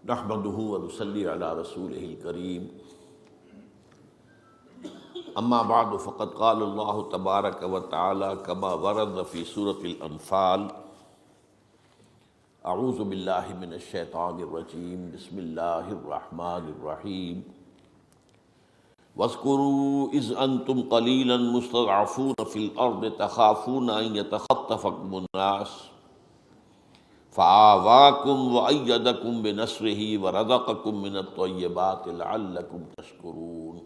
نحمده ونصلي على رسوله الكريم اما بعد فقد قال الله تبارك وتعالى كما ورد في سورة الانفال اعوذ بالله من الشیطان الرجیم بسم اللہ الرحمن الرحیم واذكروا اذ انتم قليلا مستضعفون في الارض تخافون ان يتخطفكم الناس فآواكم وأيدكم بنصره ورزقكم من الطيبات لعلكم تشكرون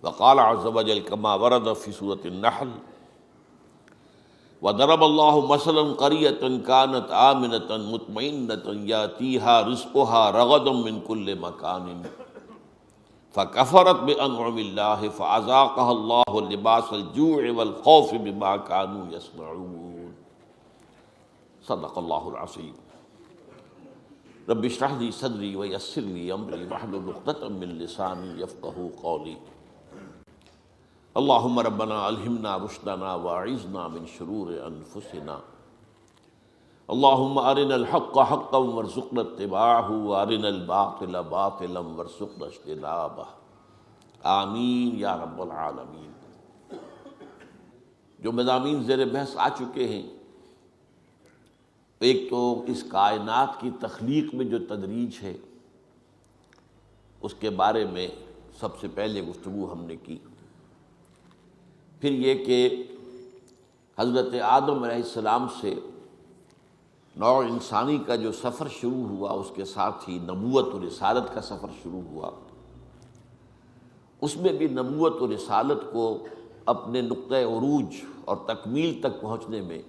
وقال عز وجل كما ورد في سورة النحل وضرب الله مثلا قرية كانت آمنة مطمئنة يأتيها رزقها رغدا من كل مكان فكفرت بأنعم الله فأذاقها الله لباس الجوع والخوف بما كانوا يصنعون صدق اللہ العظیم رب اشرح لي صدری ویسر لي امری واحلل عقدۃ من لسانی یفقہوا قولی اللہم ربنا الہمنا رشدنا واعذنا من شرور انفسنا اللہم ارنا الحق حقا وارزقنا اتباعہ وارنا الباطل باطلا وارزقنا اجتنابہ آمین یا رب العالمین۔ جو مضامین زیر بحث آ چکے ہیں، ایک تو اس کائنات کی تخلیق میں جو تدریج ہے اس کے بارے میں سب سے پہلے گفتگو ہم نے کی، پھر یہ کہ حضرت آدم علیہ السلام سے نوع انسانی کا جو سفر شروع ہوا اس کے ساتھ ہی نبوت و رسالت کا سفر شروع ہوا، اس میں بھی نبوت و رسالت کو اپنے نقطۂ عروج اور تکمیل تک پہنچنے میں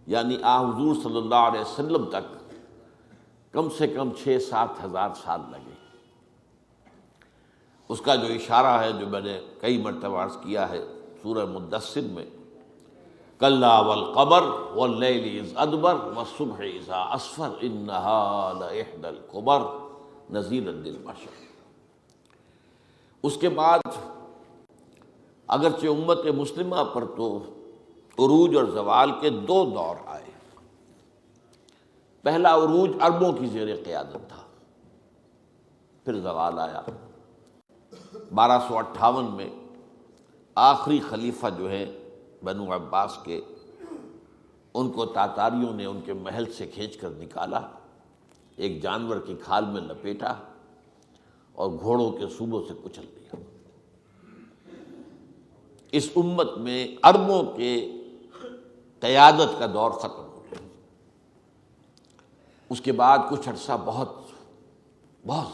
یعنی حضور صلی اللہ علیہ وسلم تک کم سے کم 6-7 ہزار سال لگے۔ اس کا جو اشارہ ہے جو میں نے کئی مرتبہ عرض کیا ہے سورہ مدثر میں، کلا والقمر واللیل اذ ادبر والصبح اذا اسفر انہا لإحدی الکبر نذیرا للبشر۔ اس کے بعد اگرچہ امت مسلمہ پر تو عروج اور زوال کے 2 دور آئے۔ پہلا عروج عربوں کی زیر قیادت تھا، پھر زوال آیا۔ 1258 میں آخری خلیفہ جو ہے بنو عباس کے، ان کو تاتاریوں نے ان کے محل سے کھینچ کر نکالا، ایک جانور کی کھال میں لپیٹا اور گھوڑوں کے صوبوں سے کچل دیا۔ اس امت میں عربوں کے قیادت کا دور ختم ہو گیا۔ اس کے بعد کچھ عرصہ بہت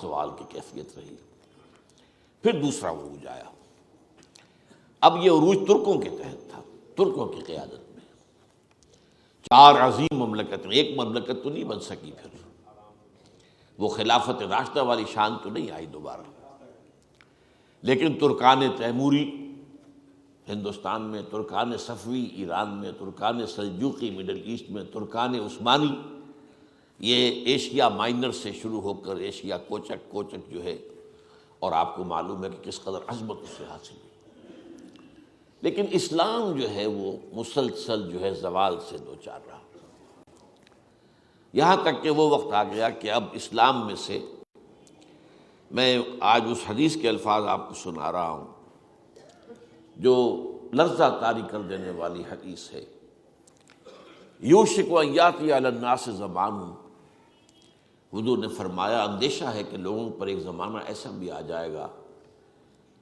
زوال کی کیفیت رہی، پھر دوسرا عروج آیا۔ اب یہ عروج ترکوں کے تحت تھا، ترکوں کی قیادت میں 4 عظیم مملکتیں، ایک مملکت تو نہیں بن سکی، پھر وہ خلافت راشدہ والی شان تو نہیں آئی دوبارہ، لیکن ترکان تیموری ہندوستان میں، ترکان صفوی ایران میں، ترکان سلجوقی مڈل ایسٹ میں، ترکان عثمانی یہ ایشیا مائنر سے شروع ہو کر ایشیا کوچک جو ہے، اور آپ کو معلوم ہے کہ کس قدر عظمت اس سے حاصل ہوئی۔ لیکن اسلام جو ہے وہ مسلسل جو ہے زوال سے دوچار رہا، یہاں تک کہ وہ وقت آ گیا کہ اب اسلام میں سے میں آج اس حدیث کے الفاظ آپ کو سنا رہا ہوں جو لرزہ طاری کر دینے والی حدیث ہے۔ یوشک ان یاتی علی الناس زمان، حضور نے فرمایا اندیشہ ہے کہ لوگوں پر ایک زمانہ ایسا بھی آ جائے گا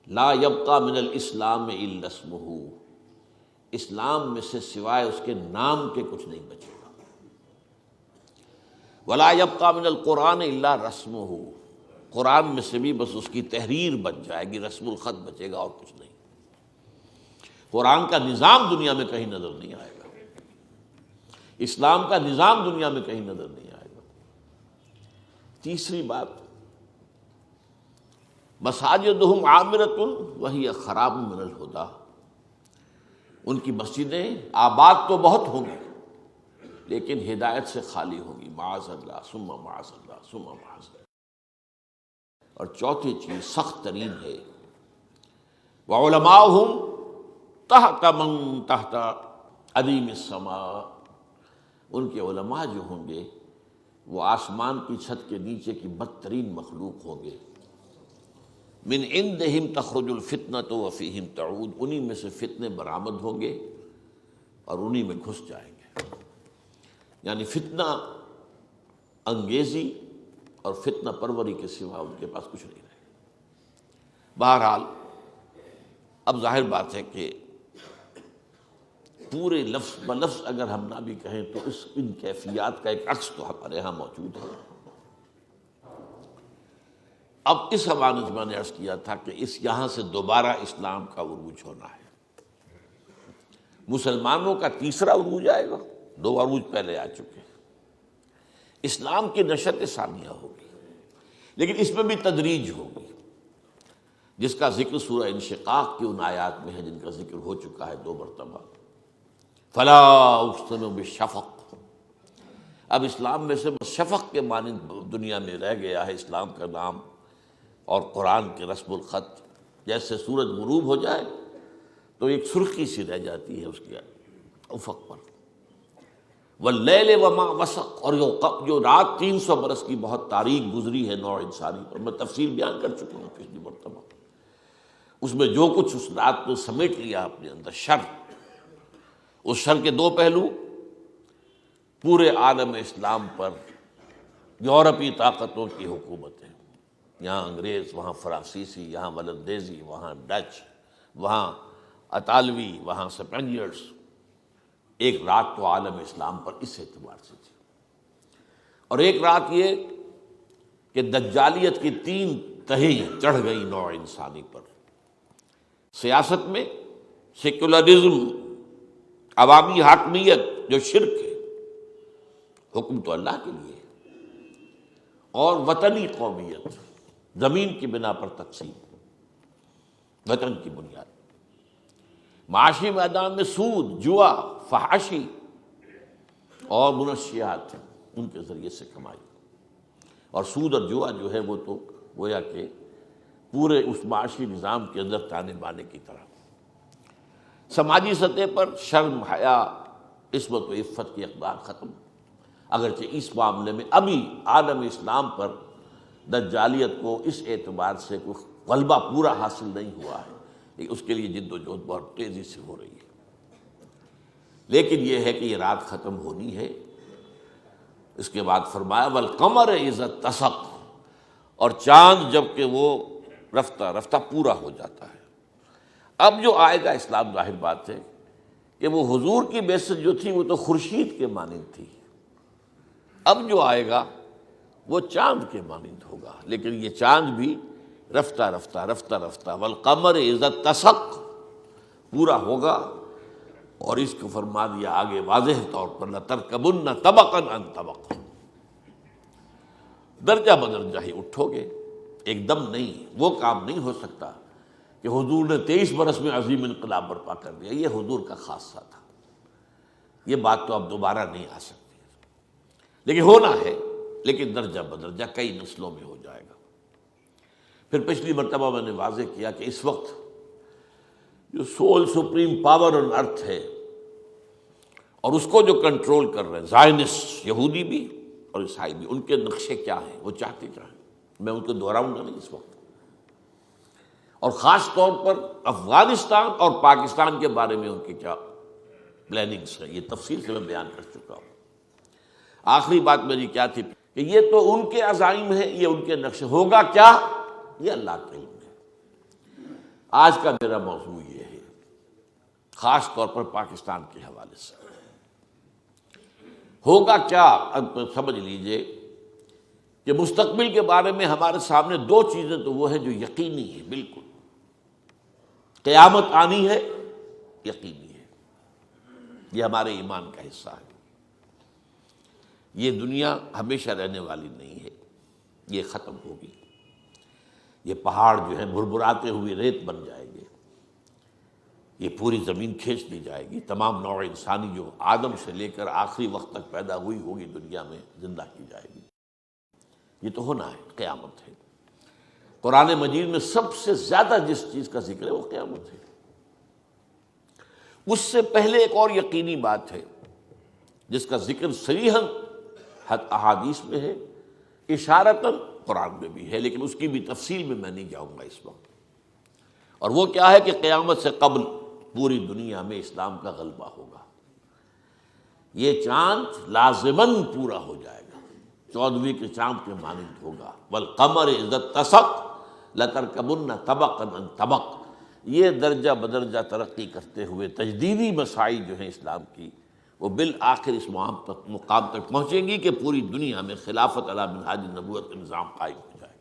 لا یبقی من الاسلام الا اسمہ، اسلام میں سے سوائے اس کے نام کے کچھ نہیں بچے گا، ولا یبقی من القرآن الا رسمہ، قرآن میں سے بھی بس اس کی تحریر بچ جائے گی، رسم الخط بچے گا اور کچھ نہیں۔ قرآن کا نظام دنیا میں کہیں نظر نہیں آئے گا، اسلام کا نظام دنیا میں کہیں نظر نہیں آئے گا۔ تیسری بات، مساجدہم عامرۃ وہی خراب من الہدی، ان کی مسجدیں آباد تو بہت ہوں گی لیکن ہدایت سے خالی ہوں گی، معاذ اللہ ثم معاذ اللہ ثم معاذ اللہ۔ اور چوتھی چیز سخت ترین ہے، وعلماؤہم تحت من تحت عدیم السماء، ان کے علماء جو ہوں گے وہ آسمان کی چھت کے نیچے کی بدترین مخلوق ہوں گے. من عندہم تخرج الفتنۃ وفیہم تعود، انہی میں سے فتنے برآمد ہوں گے اور انہی میں گھس جائیں گے. یعنی فتنہ انگیزی اور فتنہ پروری کے سوا ان کے پاس کچھ نہیں رہے. بہرحال اب ظاہر بات ہے کہ پورے لفظ بلفظ اگر ہم نہ بھی کہیں تو ان کیفیات کا ایک عکس تو ہمارے یہاں موجود ہے. اب اس حوالے سے میں نے عرض کیا تھا کہ یہاں سے دوبارہ اسلام کا عروج ہونا ہے. مسلمانوں کا تیسرا عروج آئے گا، 2 عروج پہلے آ چکے. اسلام کی نشت ثانیہ ہوگی، لیکن اس میں بھی تدریج ہوگی، جس کا ذکر سورہ انشقاق کی ان آیات میں ہے جن کا ذکر ہو چکا ہے 2 مرتبہ. فلا اقسم بالشفق. اب اسلام میں سے شفق کے مانند دنیا میں رہ گیا ہے اسلام کا نام اور قرآن کے رسم الخط. جیسے سورج غروب ہو جائے تو ایک سرخی سی رہ جاتی ہے اس کے افق پر. واللیل وما وسق، اور جو رات 300 برس کی بہت تاریک گزری ہے نوع انسانی پر، میں تفصیل بیان کر چکا ہوں پچھلی مرتبہ. اس میں جو کچھ اس رات کو سمیٹ لیا اپنے اندر شر، اس شر کے 2 پہلو، پورے عالم اسلام پر یورپی طاقتوں کی حکومت ہے. یہاں انگریز، وہاں فرانسیسی، یہاں ولندیزی، وہاں ڈچ، وہاں اطالوی، وہاں سپینیئرز. ایک رات تو عالم اسلام پر اس اعتبار سے تھی. اور ایک رات یہ کہ دجالیت کی 3 تہیں چڑھ گئی نوع انسانی پر. سیاست میں سیکولرزم، عوامی حاکمیت جو شرک ہے، حکم تو اللہ کے لیے ہے، اور وطنی قومیت، زمین کی بنا پر تقسیم، وطن کی بنیاد. معاشی میدان میں سود، جوا، فحاشی اور منشیات ان کے ذریعے سے کمائی. اور سود اور جوا جو ہے وہ تو گویا کہ پورے اس معاشی نظام کے اندر تانے بانے کی طرح. سماجی سطح پر شرم، حیا، عصمت و عفت کی اقدار ختم. اگرچہ اس معاملے میں ابھی عالم اسلام پر دجالیت کو اس اعتبار سے کوئی غلبہ پورا حاصل نہیں ہوا ہے، لیکن اس کے لیے جد و جہد بہت تیزی سے ہو رہی ہے. لیکن یہ ہے کہ یہ رات ختم ہونی ہے. اس کے بعد فرمایا والقمر اذا اتسق، اور چاند جب کہ وہ رفتہ رفتہ پورا ہو جاتا ہے. اب جو آئے گا اسلام، ظاہر بات ہے کہ وہ حضور کی بعثت جو تھی وہ تو خورشید کے مانند تھی. اب جو آئے گا وہ چاند کے مانند ہوگا، لیکن یہ چاند بھی رفتہ رفتہ رفتہ رفتہ والقمر اذا اتسق پورا ہوگا. اور اس کو فرما دیا آگے واضح طور پر لترکبن طبقا عن طبق، درجہ بدرجہ ہی اٹھو گے، ایک دم نہیں. وہ کام نہیں ہو سکتا کہ حضور نے 23 برس میں عظیم انقلاب برپا کر دیا، یہ حضور کا خاصہ تھا. یہ بات تو اب دوبارہ نہیں آ سکتی، لیکن ہونا ہے، لیکن درجہ بدرجہ کئی نسلوں میں ہو جائے گا. پھر پچھلی مرتبہ میں نے واضح کیا کہ اس وقت جو سول سپریم پاور آن ارتھ ہے اور اس کو جو کنٹرول کر رہے ہیں زائنسٹ، یہودی بھی اور عیسائی بھی، ان کے نقشے کیا ہیں، وہ چاہتے کیا ہیں، میں ان کو دہراؤں گا نہیں اس وقت. اور خاص طور پر افغانستان اور پاکستان کے بارے میں ان کی کیا پلاننگس ہیں، یہ تفصیل سے میں بیان کر چکا ہوں. آخری بات میری کیا تھی کہ یہ تو ان کے عزائم ہیں، یہ ان کے نقشے، ہوگا کیا یہ اللہ کے علم ہے. آج کا میرا موضوع یہ ہے، خاص طور پر پاکستان کے حوالے سے. ہوگا کیا؟ اب سمجھ لیجئے کہ مستقبل کے بارے میں ہمارے سامنے 2 چیزیں تو وہ ہیں جو یقینی ہیں. بالکل قیامت آنی ہے، یقینی ہے، یہ ہمارے ایمان کا حصہ ہے. یہ دنیا ہمیشہ رہنے والی نہیں ہے، یہ ختم ہوگی. یہ پہاڑ جو ہیں بھربھراتے ہوئے ریت بن جائیں گے، یہ پوری زمین کھینچ لی جائے گی. تمام نوع انسانی جو آدم سے لے کر آخری وقت تک پیدا ہوئی ہوگی دنیا میں زندہ کی جائے گی. یہ تو ہونا ہے، قیامت ہے. قرآن مجید میں سب سے زیادہ جس چیز کا ذکر ہے وہ قیامت ہے. اس سے پہلے ایک اور یقینی بات ہے جس کا ذکر صریحاً احادیث میں ہے، اشارتاً قرآن میں بھی ہے، لیکن اس کی بھی تفصیل میں نہیں جاؤں گا اس وقت۔ اور وہ کیا ہے کہ قیامت سے قبل پوری دنیا میں اسلام کا غلبہ ہوگا، یہ چاند لازماً پورا ہو جائے گا، 14ویں کے چاند کے مانند ہوگا۔ والقمر اذا اتسق لترکبن طبقا عن طبق، یہ درجہ بدرجہ ترقی کرتے ہوئے تجدیدی مساعی جو ہیں اسلام کی، وہ بالآخر اس مقام تک پہنچیں گی کہ پوری دنیا میں خلافت علی منہاج النبوت کا نظام قائم ہو جائے۔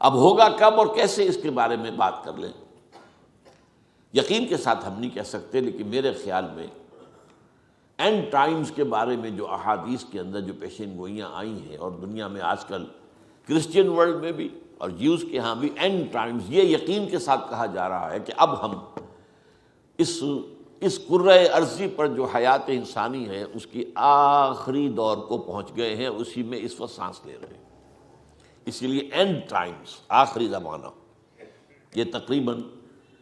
اب ہوگا کب اور کیسے، اس کے بارے میں بات کر لیں۔ یقین کے ساتھ ہم نہیں کہہ سکتے، لیکن میرے خیال میں اینڈ ٹائمز کے بارے میں جو احادیث کے اندر جو پیشین گوئیاں آئی ہیں، اور دنیا میں آج کل کرسچین ورلڈ میں بھی اور جیوز کے ہاں بھی اینڈ ٹائمز، یہ یقین کے ساتھ کہا جا رہا ہے کہ اب ہم اس کرۂ ارضی پر جو حیات انسانی ہے اس کی آخری دور کو پہنچ گئے ہیں، اسی میں اس وقت سانس لے رہے ہیں۔ اسی لیے اینڈ ٹائمز، آخری زمانہ، یہ تقریباً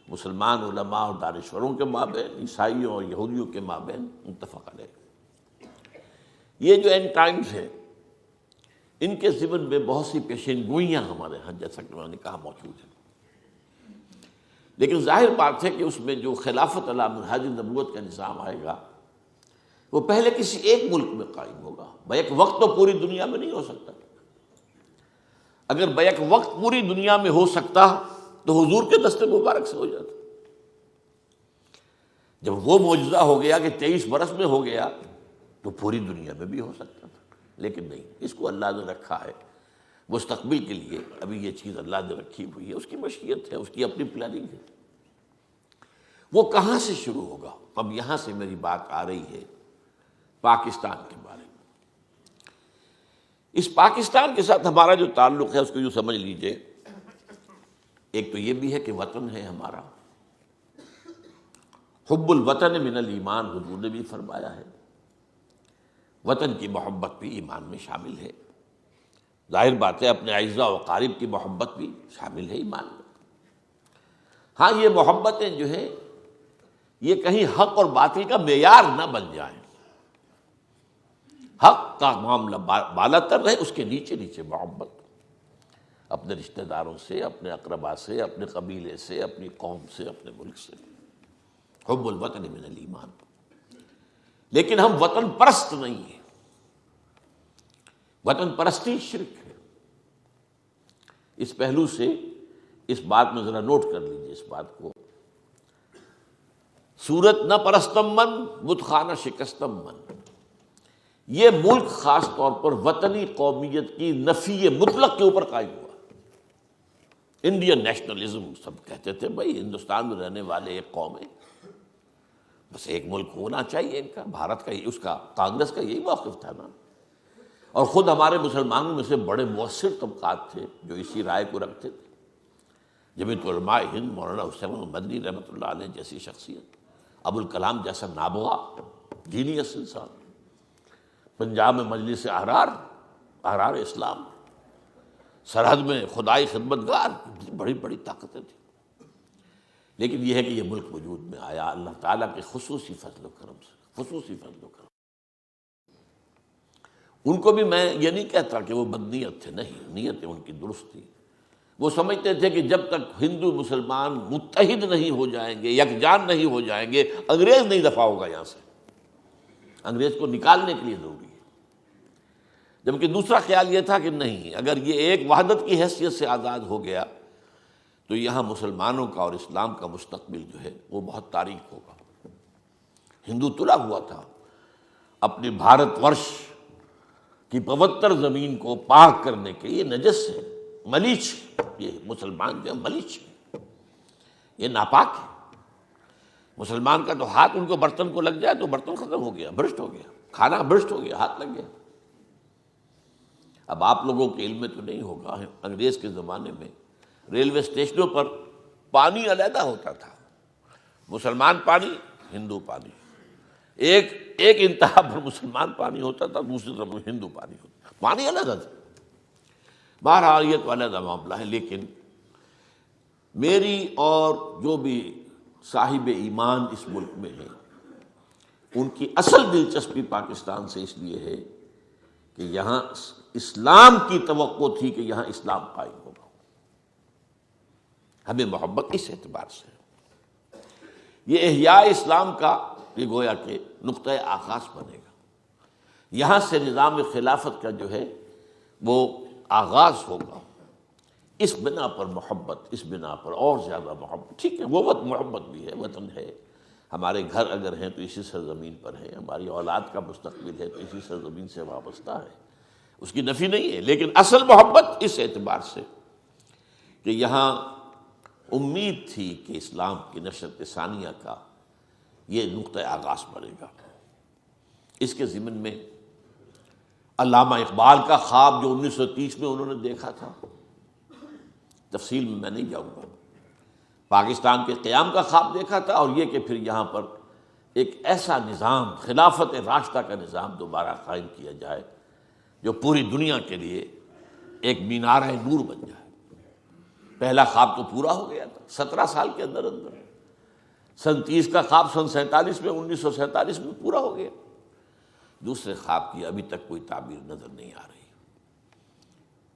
مسلمان علماء اور دانشوروں کے مابین، عیسائیوں اور یہودیوں کے مابین متفق علیہ۔ یہ جو اینڈ ٹائمز ہیں، ان کے ضمن میں بہت سی پیشین گوئیاں ہمارے ہاں جیسا کہ میں نے کہا موجود ہیں، لیکن ظاہر بات ہے کہ اس میں جو خلافت علی منہاج النبوت کا نظام آئے گا وہ پہلے کسی ایک ملک میں قائم ہوگا، بیک وقت تو پوری دنیا میں نہیں ہو سکتا۔ اگر بیک وقت پوری دنیا میں ہو سکتا تو حضور کے دست مبارک سے ہو جاتا۔ جب وہ معجزہ ہو گیا کہ 23 برس میں ہو گیا تو پوری دنیا میں بھی ہو سکتا تھا، لیکن نہیں، اس کو اللہ نے رکھا ہے مستقبل کے لیے۔ ابھی یہ چیز اللہ نے رکھی ہوئی ہے، اس کی مشیت ہے، اس کی اپنی پلاننگ ہے۔ وہ کہاں سے شروع ہوگا؟ اب یہاں سے میری بات آ رہی ہے پاکستان کے بارے میں۔ اس پاکستان کے ساتھ ہمارا جو تعلق ہے اس کو یوں سمجھ لیجئے، ایک تو یہ بھی ہے کہ وطن ہے ہمارا، حب الوطن من الایمان، حضور نے بھی فرمایا ہے، وطن کی محبت بھی ایمان میں شامل ہے۔ ظاہر بات ہے اپنے اعزاء و اقارب کی محبت بھی شامل ہے ایمان میں۔ ہاں یہ محبتیں جو ہیں یہ کہیں حق اور باطل کا معیار نہ بن جائیں، حق کا معاملہ بالا تر رہے، اس کے نیچے نیچے محبت اپنے رشتہ داروں سے، اپنے اقربا سے، اپنے قبیلے سے، اپنی قوم سے، اپنے ملک سے، حب الوطن من الایمان۔ لیکن ہم وطن پرست نہیں ہیں، وطن پرستی شرک ہے۔ اس پہلو سے اس بات میں ذرا نوٹ کر لیجیے اس بات کو، صورت نہ پرستم من بت خانہ شکستم من، یہ ملک خاص طور پر وطنی قومیت کی نفی مطلق کے اوپر قائم ہوا۔ انڈین نیشنلزم سب کہتے تھے بھائی ہندوستان میں رہنے والے ایک قوم ہے، بس ایک ملک ہونا چاہیے ان کا، بھارت کا، اس کا کانگریس کا یہی موقف تھا نا۔ اور خود ہمارے مسلمانوں میں سے بڑے مؤثر طبقات تھے جو اسی رائے کو رکھتے تھے، جمعیت علماء ہند مولانا حسین مدنی رحمۃ اللہ علیہ جیسی شخصیت، ابوالکلام جیسا نابغہ جینیس انسان، پنجاب میں مجلس احرار اسلام، سرحد میں خدائی خدمتگار، بڑی بڑی طاقتیں تھیں۔ لیکن یہ ہے کہ یہ ملک وجود میں آیا اللہ تعالیٰ کے خصوصی فضل و کرم سے، خصوصی فضل و کرم۔ ان کو بھی میں یہ نہیں کہتا کہ وہ بدنیت تھے، نہیں، نیتیں ان کی درست تھی۔ وہ سمجھتے تھے کہ جب تک ہندو مسلمان متحد نہیں ہو جائیں گے، یکجان نہیں ہو جائیں گے، انگریز نہیں دفاع ہوگا یہاں سے، انگریز کو نکالنے کے لیے ضروری ہے۔ جبکہ دوسرا خیال یہ تھا کہ نہیں، اگر یہ ایک وحدت کی حیثیت سے آزاد ہو گیا تو یہاں مسلمانوں کا اور اسلام کا مستقبل جو ہے وہ بہت تاریک ہوگا۔ ہندو تلا ہوا تھا اپنی بھارت ورش کی پوتر زمین کو پاک کرنے کے، یہ نجس ہے، ملیچ، یہ مسلمان جو ہے ملیچ ہے، یہ ناپاک ہے۔ مسلمان کا تو ہاتھ ان کو برتن کو لگ جائے تو برتن ختم ہو گیا، بھرشٹ ہو گیا، کھانا بھرشٹ ہو گیا، ہاتھ لگ گیا۔ اب آپ لوگوں کے علم میں تو نہیں ہوگا، انگریز کے زمانے میں ریلوے اسٹیشنوں پر پانی علیحدہ ہوتا تھا، مسلمان پانی، ہندو پانی، ایک انتہا پر مسلمان پانی ہوتا تھا، دوسری طرف ہندو پانی ہوتا تھا، پانی علیحدہ تھا۔ بہرحال یہ تو علیحدہ معاملہ ہے، لیکن میری اور جو بھی صاحب ایمان اس ملک میں ہیں ان کی اصل دلچسپی پاکستان سے اس لیے ہے کہ یہاں اسلام کی توقع تھی کہ یہاں اسلام قائم ہوگا. ہمیں محبت اس اعتبار سے ہے. یہ احیاء اسلام کا یہ گویا کہ نقطۂ آغاز بنے گا. یہاں سے نظام خلافت کا جو ہے وہ آغاز ہوگا. اس بنا پر محبت، اس بنا پر اور زیادہ محبت. ٹھیک ہے وہ وقت محبت بھی ہے، وطن ہے، ہمارے گھر اگر ہیں تو اسی سرزمین پر ہیں، ہماری اولاد کا مستقبل ہے تو اسی سرزمین سے وابستہ ہے، اس کی نفی نہیں ہے. لیکن اصل محبت اس اعتبار سے کہ یہاں امید تھی کہ اسلام کی نشرت ثانیہ کا یہ نقطۂ آغاز بنے گا. اس کے ضمن میں علامہ اقبال کا خواب جو 1930 میں انہوں نے دیکھا تھا، تفصیل میں نہیں جاؤں گا، پاکستان کے قیام کا خواب دیکھا تھا، اور یہ کہ پھر یہاں پر ایک ایسا نظام، خلافت راشدہ کا نظام دوبارہ قائم کیا جائے جو پوری دنیا کے لیے ایک مینارہ نور بن جائے. پہلا خواب تو پورا ہو گیا تھا 17 سال کے اندر اندر. سن 30 کا خواب سن 47 میں 1947 میں پورا ہو گیا. دوسرے خواب کی ابھی تک کوئی تعبیر نظر نہیں آ رہی،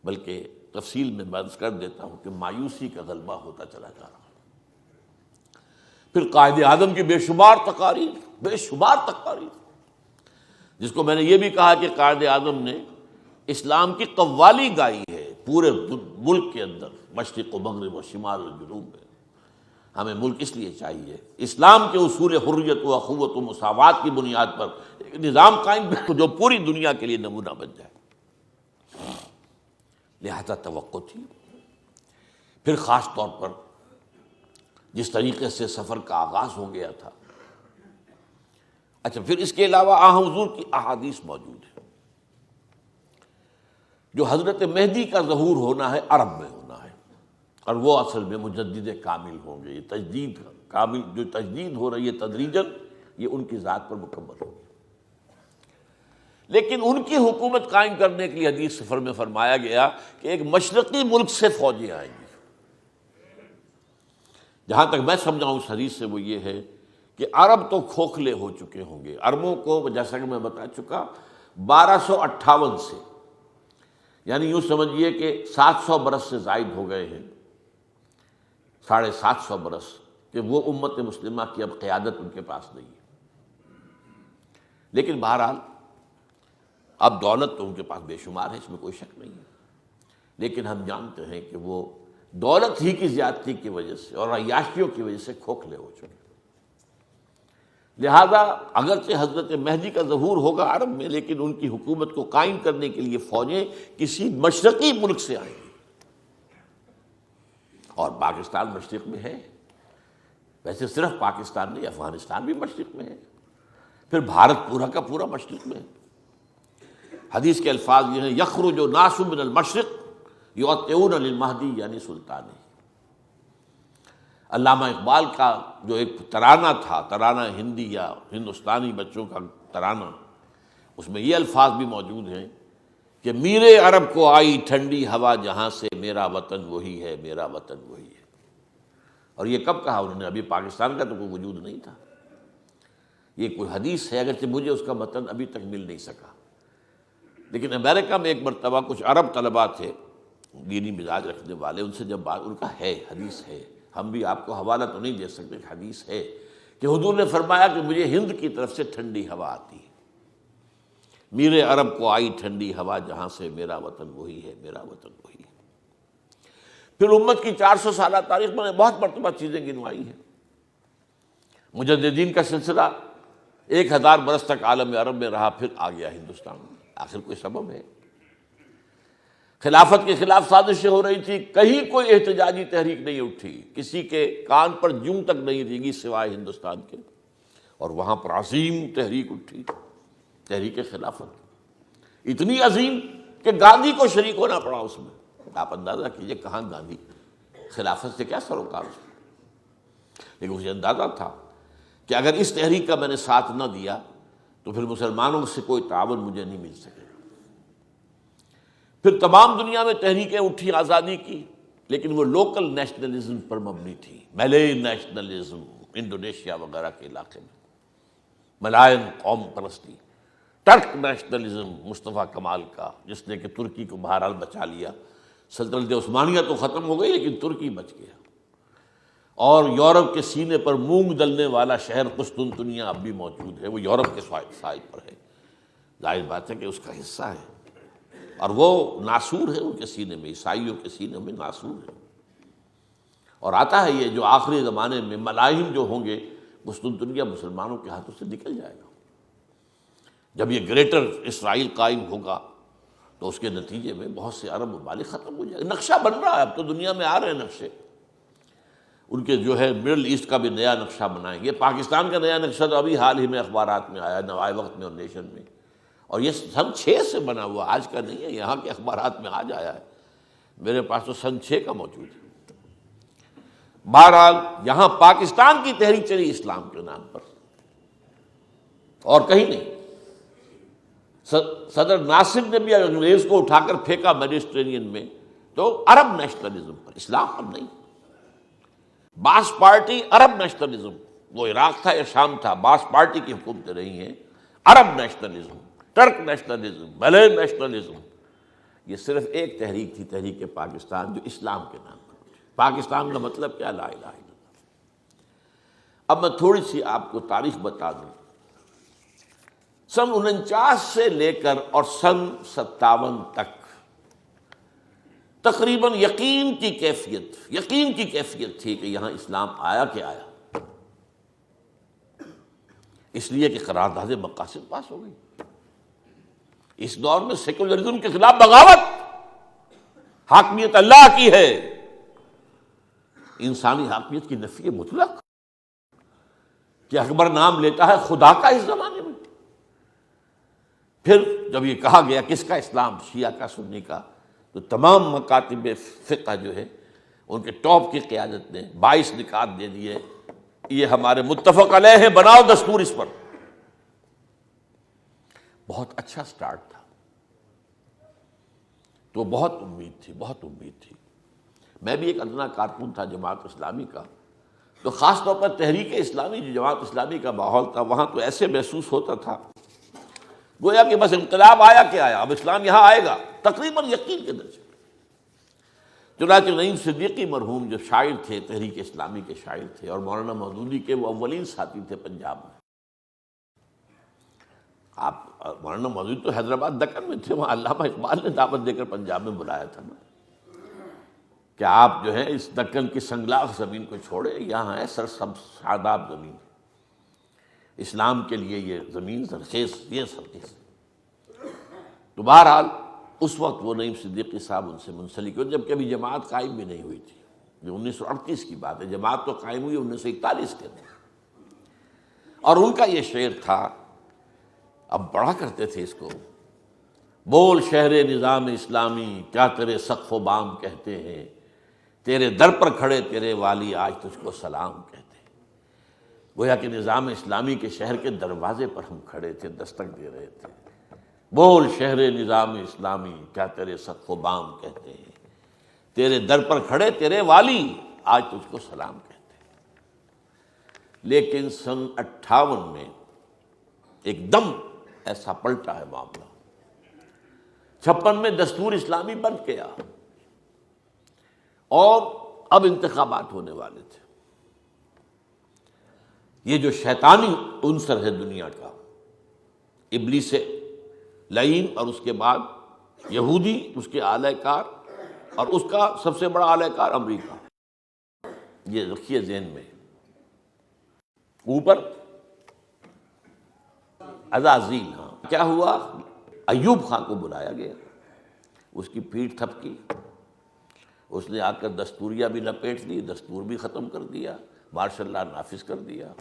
بلکہ تفصیل میں بات کر دیتا ہوں کہ مایوسی کا غلبہ ہوتا چلا جا رہا. پھر قائد اعظم کی بے شمار تقاریر، جس کو میں نے یہ بھی کہا کہ قائد اعظم نے اسلام کی قوالی گائی ہے پورے ملک کے اندر، مشرق و مغرب و شمال و جنوب میں. ہمیں ملک اس لیے چاہیے اسلام کے اصول حریت و اخوت و مساوات کی بنیاد پر ایک نظام قائم جو پوری دنیا کے لیے نمونہ بن جائے. لہذا توقع تھی. پھر خاص طور پر جس طریقے سے سفر کا آغاز ہو گیا تھا. اچھا، پھر اس کے علاوہ حضور کی احادیث موجود ہے. جو حضرت مہدی کا ظہور ہونا ہے عرب میں ہونا ہے، اور وہ اصل میں مجدد کامل ہوں گے. یہ تجدید کامل جو تجدید ہو رہی ہے تدریجاً، یہ ان کی ذات پر مکمل ہوگی. لیکن ان کی حکومت قائم کرنے کے لیے حدیث سفر میں فرمایا گیا کہ ایک مشرقی ملک سے فوجیں آئیں گی. جہاں تک میں سمجھا ہوں اس حدیث سے وہ یہ ہے کہ عرب تو کھوکھلے ہو چکے ہوں گے. عربوں کو جیسا کہ میں بتا چکا 1258 سے، یعنی یوں سمجھیے کہ 700 برس سے زائد ہو گئے ہیں، 750 برس، کہ وہ امت مسلمہ کی اب قیادت ان کے پاس نہیں ہے. لیکن بہرحال اب دولت تو ان کے پاس بے شمار ہے، اس میں کوئی شک نہیں ہے. لیکن ہم جانتے ہیں کہ وہ دولت ہی کی زیادتی کی وجہ سے اور عیاشیوں کی وجہ سے کھوکھلے ہو چکے. لہذا اگرچہ حضرت مہدی کا ظہور ہوگا عرب میں، لیکن ان کی حکومت کو قائم کرنے کے لیے فوجیں کسی مشرقی ملک سے آئیں گی. اور پاکستان مشرق میں ہے. ویسے صرف پاکستان نہیں، افغانستان بھی مشرق میں ہے. پھر بھارت پورا کا پورا مشرق میں ہے. حدیث کے الفاظ یہ ہیں: یخرج ناس من المشرق یعطئون للمہدی یعنی سلطان. علامہ اقبال کا جو ایک ترانہ تھا، ترانہ ہندی یا ہندوستانی بچوں کا ترانہ، اس میں یہ الفاظ بھی موجود ہیں کہ میرے عرب کو آئی ٹھنڈی ہوا جہاں سے، میرا وطن وہی ہے، میرا وطن وہی ہے. اور یہ کب کہا انہوں نے؟ ابھی پاکستان کا تو کوئی وجود نہیں تھا. یہ کوئی حدیث ہے، اگرچہ مجھے اس کا متن ابھی تک مل نہیں سکا. لیکن امریکہ میں ایک مرتبہ کچھ عرب طلباء تھے دینی مزاج رکھنے والے، ان سے جب بات، ان کا ہے حدیث ہے، ہم بھی آپ کو حوالہ تو نہیں دے سکتے، حدیث ہے کہ حضور نے فرمایا کہ مجھے ہند کی طرف سے ٹھنڈی ہوا آتی ہے. میرے عرب کو آئی ٹھنڈی ہوا جہاں سے، میرا وطن وہی ہے، میرا وطن وہی ہے. پھر امت کی 400 سالہ تاریخ میں نے بہت مرتبہ چیزیں گنوائی ہیں. مجددین کا سلسلہ 1000 برس تک عالم عرب میں رہا، پھر آ گیا ہندوستان میں. آخر کوئی سبب ہے. خلافت کے خلاف سازشیں ہو رہی تھی، کہیں کوئی احتجاجی تحریک نہیں اٹھی، کسی کے کان پر جوں تک نہیں ریگی سوائے ہندوستان کے. اور وہاں پر عظیم تحریک اٹھی، تحریک خلافت، اتنی عظیم کہ گاندھی کو شریک ہونا پڑا اس میں. آپ اندازہ کیجئے کہاں گاندھی، خلافت سے کیا سروکار اس میں. لیکن اسے اندازہ تھا کہ اگر اس تحریک کا میں نے ساتھ نہ دیا تو پھر مسلمانوں سے کوئی تعاون مجھے نہیں مل سکے. پھر تمام دنیا میں تحریکیں اٹھی آزادی کی، لیکن وہ لوکل نیشنلزم پر مبنی تھی. ملے نیشنلزم انڈونیشیا وغیرہ کے علاقے میں، ملائن قوم پرستی. ٹرک نیشنلزم مصطفیٰ کمال کا، جس نے کہ ترکی کو بہرحال بچا لیا. سلطنت عثمانیہ تو ختم ہو گئی لیکن ترکی بچ گیا. اور یورپ کے سینے پر مونگ دلنے والا شہر قسطنطنیہ اب بھی موجود ہے، وہ یورپ کے سائے پر ہے. ظاہر بات ہے کہ اس کا حصہ ہے، اور وہ ناسور ہے ان کے سینے میں، عیسائیوں کے سینے میں ناسور ہے. اور آتا ہے یہ جو آخری زمانے میں ملاحم جو ہوں گے، قسطنطنیہ مسلمانوں کے ہاتھوں سے نکل جائے گا. جب یہ گریٹر اسرائیل قائم ہوگا تو اس کے نتیجے میں بہت سے عرب ممالک ختم ہو جائے گا. نقشہ بن رہا ہے، اب تو دنیا میں آ رہے ہیں نقشے. ان کے جو ہے مڈل ایسٹ کا بھی نیا نقشہ بنائیں گے. پاکستان کا نیا نقشہ تو ابھی حال ہی میں اخبارات میں آیا، نوائے وقت میں اور نیشن میں، اور یہ سن 6 سے بنا ہوا، آج کا نہیں ہے. یہاں کے اخبارات میں آج آیا ہے، میرے پاس تو سن 6 کا موجود ہے. بہرحال یہاں پاکستان کی تحریک چلی اسلام کے نام پر، اور کہیں نہیں. صدر ناصر نے بھی انگریز کو اٹھا کر پھینکا میڈیٹرینین میں، تو عرب نیشنلزم پر، اسلام پر نہیں. باس پارٹی عرب نیشنلزم، وہ عراق تھا یا شام تھا، باس پارٹی کی حکومتیں رہی ہیں. عرب نیشنلزم، ٹرک نیشنلزم، ملے نیشنلزم، یہ صرف ایک تحریک تھی، تحریک پاکستان، جو اسلام کے نام پر. پاکستان کا مطلب کیا؟ لا الہ الا اللہ. اب میں تھوڑی سی آپ کو تاریخ بتا دوں. سن 49 سے لے کر اور سن 57 تک تقریباً یقین کی کیفیت تھی کہ یہاں اسلام آیا کہ آیا، اس لیے کہ قرارداد مقاصد پاس ہو گئی. اس دور میں سیکولرزم کے خلاف بغاوت، حاکمیت اللہ کی ہے، انسانی حاکمیت کی نفی مطلق، کہ اکبر نام لیتا ہے خدا کا اس زمانے میں. پھر جب یہ کہا گیا کس کا اسلام، شیعہ کا سنی کا، تو تمام مکاتب فقہ جو ہے ان کے ٹاپ کی قیادت نے 22 نکات دے دیے، یہ ہمارے متفق علیہ ہے، بناؤ دستور اس پر. بہت اچھا سٹارٹ تھا، تو بہت امید تھی. میں بھی ایک ادنا کارکن تھا جماعت اسلامی کا، تو خاص طور پر تحریک اسلامی جو جماعت اسلامی کا ماحول تھا، وہاں تو ایسے محسوس ہوتا تھا گویا کہ بس انقلاب آیا کہ آیا، اب اسلام یہاں آئے گا، تقریباً یقین کے درجے. چنانچہ نعیم صدیقی مرحوم جو شاعر تھے، تحریک اسلامی کے شاعر تھے، اور مولانا مودودی کے وہ اولین ساتھی تھے پنجاب میں. آپ مولانا مودودی تو حیدرآباد دکن میں تھے، وہاں علامہ اقبال نے دعوت دے کر پنجاب میں بلایا تھا نا، کہ آپ جو ہے اس دکن کی سنگلاخ زمین کو چھوڑے، یہاں ہے سرسبز شاداب زمین، اسلام کے لیے یہ زمین سرخیز، یہ سرخیز. تو بہرحال اس وقت وہ نعیم صدیقی صاحب ان سے منسلک ہوئے، جب کبھی جماعت قائم بھی نہیں ہوئی تھی. جو 1938 کی بات ہے، جماعت تو قائم ہوئی 1941 کے اندر. اور ان کا یہ شعر تھا، اب پڑھا کرتے تھے اس کو: بول شہر نظام اسلامی، کیا تیرے سقف و بام کہتے ہیں، تیرے در پر کھڑے تیرے والی آج تجھ کو سلام کہتے ہیں. گویا کہ نظام اسلامی کے شہر کے دروازے پر ہم کھڑے تھے، دستک دے رہے تھے. بول شہر نظام اسلامی، کیا تیرے سقف و بام کہتے ہیں، تیرے در پر کھڑے تیرے والی آج تجھ کو سلام کہتے ہیں. لیکن سن 58 میں ایک دم ایسا پلٹا ہے معاملہ. 56 میں دستور اسلامی بن گیا، اور اب انتخابات ہونے والے تھے. یہ جو شیطانی عنصر ہے دنیا کا، ابلیس لعین، اور اس کے بعد یہودی، اس کے اعلی کار، اور اس کا سب سے بڑا اعلی کار امریکہ، یہ رکھیے ذہن میں. اوپر عزازیل. ہاں کیا ہوا؟ ایوب خان کو بلایا گیا، اس کی پیٹھ تھپکی، اس نے آ کر دستوریہ بھی لپیٹ لی، دستور بھی ختم کر دیا، مارشل لا نافذ کر دیا.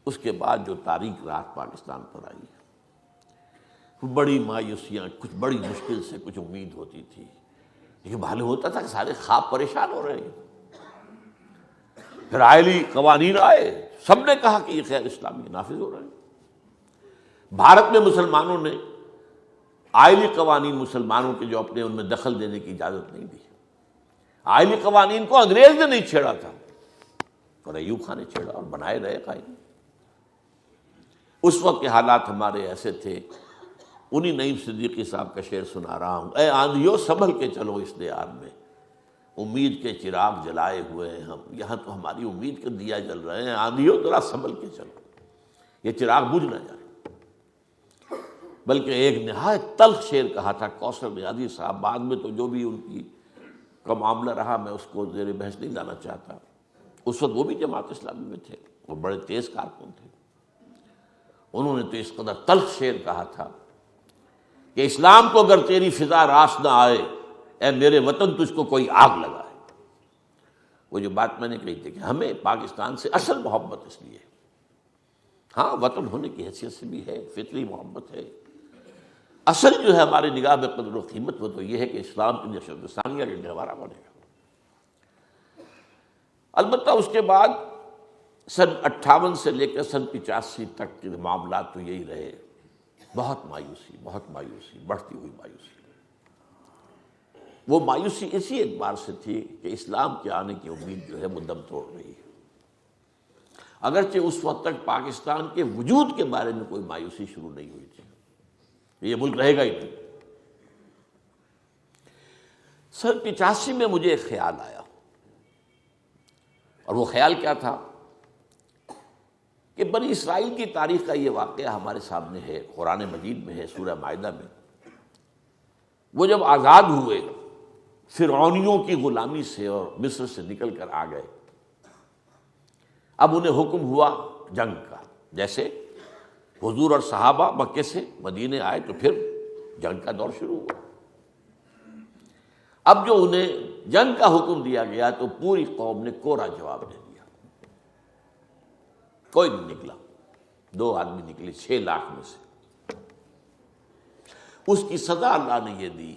اس کے بعد جو تاریک رات پاکستان پر آئی، بڑی مایوسیاں، کچھ بڑی مشکل سے کچھ امید ہوتی تھی، لیکن معلوم ہوتا تھا کہ سارے خواب پریشان ہو رہے ہیں. پھر آئلی قوانین آئے، سب نے کہا کہ یہ خیر اسلامی نافذ ہو رہے ہیں. بھارت میں مسلمانوں نے آئلی قوانین مسلمانوں کے جو اپنے ان میں دخل دینے کی اجازت نہیں دی. آئلی قوانین کو انگریز نے نہیں چھیڑا تھا، اور ایوب خان نے چھیڑا اور بنائے رہے قائم. اس وقت کے حالات ہمارے ایسے تھے، انہی نعیم صدیقی صاحب کا شعر سنا رہا ہوں، اے آندھیو سنبھل کے چلو اس دیار میں، امید کے چراغ جلائے ہوئے ہیں ہم، یہاں تو ہماری امید کے دیا جل رہے ہیں، آندھیو ذرا سنبھل کے چلو، یہ چراغ بجھ نہ جائے۔ بلکہ ایک نہایت تلخ شعر کہا تھا کوثر نیازی صاحب، بعد میں تو جو بھی ان کی کا معاملہ رہا میں اس کو زیر بحث نہیں لانا چاہتا، اس وقت وہ بھی جماعت اسلامی میں تھے، وہ بڑے تیز کارکن تھے، انہوں نے تو اس قدر تلخ شعر کہا تھا کہ اسلام کو اگر تیری فضا راس نہ آئے، اے میرے وطن تجھ کو کوئی آگ لگائے۔ وہ جو بات میں نے کہی تھی کہ ہمیں پاکستان سے اصل محبت اس لیے، ہاں وطن ہونے کی حیثیت سے بھی ہے، فطری محبت ہے، اصل جو ہے ہماری نگاہ میں قدر و قیمت وہ تو یہ ہے کہ اسلام کی نشر ثانیہ کے گہوارہ بنے گا۔ البتہ اس کے بعد سن 58 سے لے کر سن 85 تک کے معاملات تو یہی رہے، بہت مایوسی، بہت مایوسی، بڑھتی ہوئی مایوسی۔ وہ مایوسی اسی اعتبار سے تھی کہ اسلام کے آنے کی امید جو ہے وہ دم توڑ رہی ہے، اگرچہ اس وقت تک پاکستان کے وجود کے بارے میں کوئی مایوسی شروع نہیں ہوئی تھی، یہ ملک رہے گا ہی نہیں۔ سن 85 میں مجھے ایک خیال آیا، اور وہ خیال کیا تھا کہ بنی اسرائیل کی تاریخ کا یہ واقعہ ہمارے سامنے ہے، قرآن مجید میں ہے، سورہ مائدہ میں۔ وہ جب آزاد ہوئے فرعونیوں کی غلامی سے اور مصر سے نکل کر آ گئے، اب انہیں حکم ہوا جنگ کا، جیسے حضور اور صحابہ مکے سے مدینے آئے تو پھر جنگ کا دور شروع ہوا۔ اب جو انہیں جنگ کا حکم دیا گیا تو پوری قوم نے کوڑا جواب دے دیا، کوئی نہیں نکلا، 2 آدمی نکلے 6 لاکھ میں سے۔ اس کی سزا اللہ نے یہ دی،